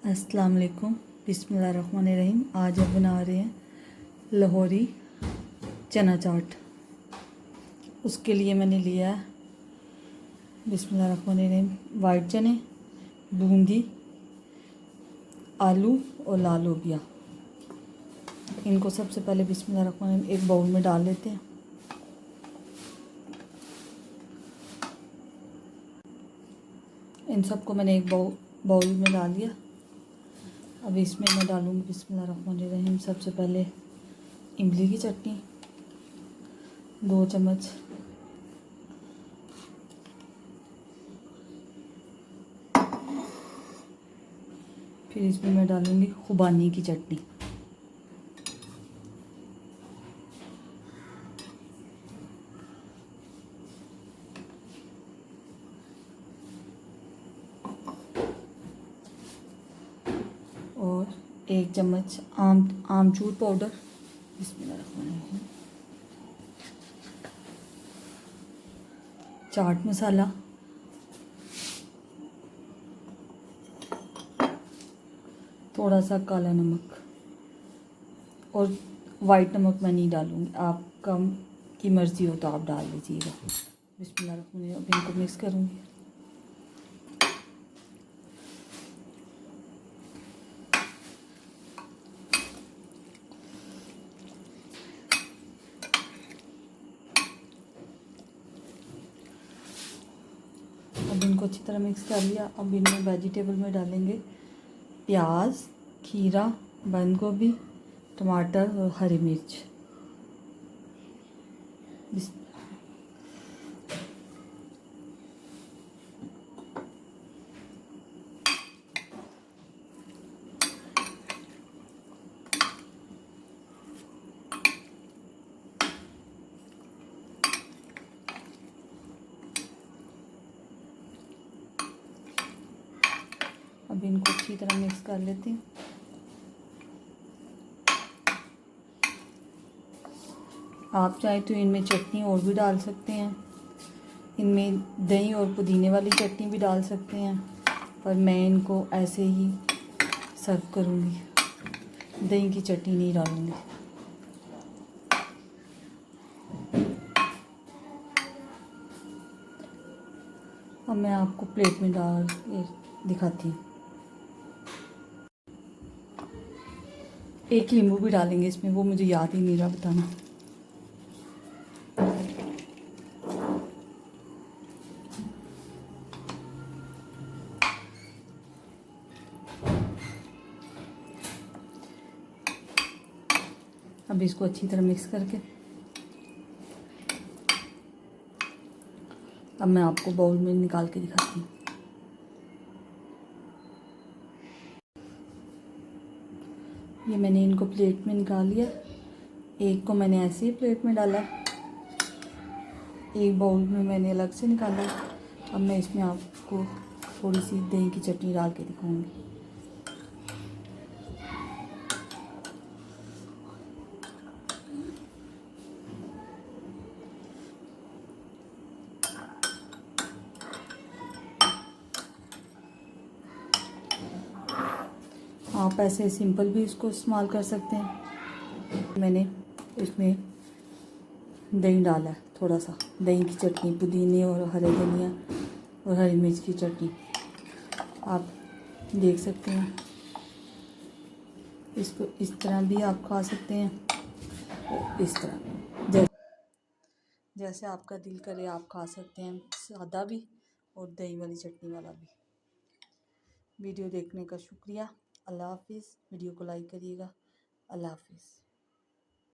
अस्सलाम वालेकुम, बिस्मिल्लाहिर्रहमानिर्रहीम। आज हम बना रहे हैं लाहौरी चना चाट। उसके लिए मैंने लिया है बिस्मिल्लाहिर्रहमानिर्रहीम वाइट चने, बूंदी, आलू और लाल लोबिया। इनको सबसे पहले बिस्मिल्लाहिर्रहमानिर्रहीम एक बाउल में डाल लेते हैं। इन सबको मैंने एक बाउल में डाल दिया। अब इसमें मैं डालूँगी बिस्मिल्लाहिर्रहमानिर्रहीम सबसे पहले इमली की चटनी 2 चम्मच, फिर इसमें मैं डालूँगी खुबानी की चटनी, और 1 चम्मच आमचूर पाउडर बिस्मिल्लाहिर्रहमानिर्रहीम, चाट मसाला, थोड़ा सा काला नमक, और वाइट नमक मैं नहीं डालूँगी, आपका की मर्ज़ी हो तो आप डाल लीजिएगा। बिस्मिल्लाहिर्रहमानिर्रहीम। अब इनको मिक्स करूँगी। अब इनको अच्छी तरह मिक्स कर लिया। अब इनमें वेजिटेबल में डालेंगे प्याज, खीरा, बंद गोभी, टमाटर और हरी मिर्च। अब इनको अच्छी तरह मिक्स कर लेते हैं। आप चाहे तो इनमें चटनी और भी डाल सकते हैं, इनमें दही और पुदीने वाली चटनी भी डाल सकते हैं, पर मैं इनको ऐसे ही सर्व करूँगी, दही की चटनी नहीं डालूँगी। अब मैं आपको प्लेट में डाल के दिखाती हूँ। एक नींबू भी डालेंगे इसमें, वो मुझे याद ही नहीं रहा बताना। अब इसको अच्छी तरह मिक्स करके अब मैं आपको बाउल में निकाल के दिखाती हूँ। ये मैंने इनको प्लेट में निकाल लिया। एक को मैंने ऐसे ही प्लेट में डाला, एक बाउल में मैंने अलग से निकाला। अब मैं इसमें आपको थोड़ी सी दही की चटनी डाल के दिखाऊंगी। आप ऐसे सिंपल भी इसको इस्तेमाल कर सकते हैं। मैंने इसमें दही डाला है, थोड़ा सा दही की चटनी, पुदीने और हरे धनिया और हरी मिर्च की चटनी आप देख सकते हैं। इसको इस तरह भी आप खा सकते हैं, और इस तरह जैसे आपका दिल करे आप खा सकते हैं, सादा भी और दही वाली चटनी वाला भी। वीडियो देखने का शुक्रिया। अल्लाह हाफिज़। वीडियो को लाइक करिएगा। अल्लाह हाफिज़।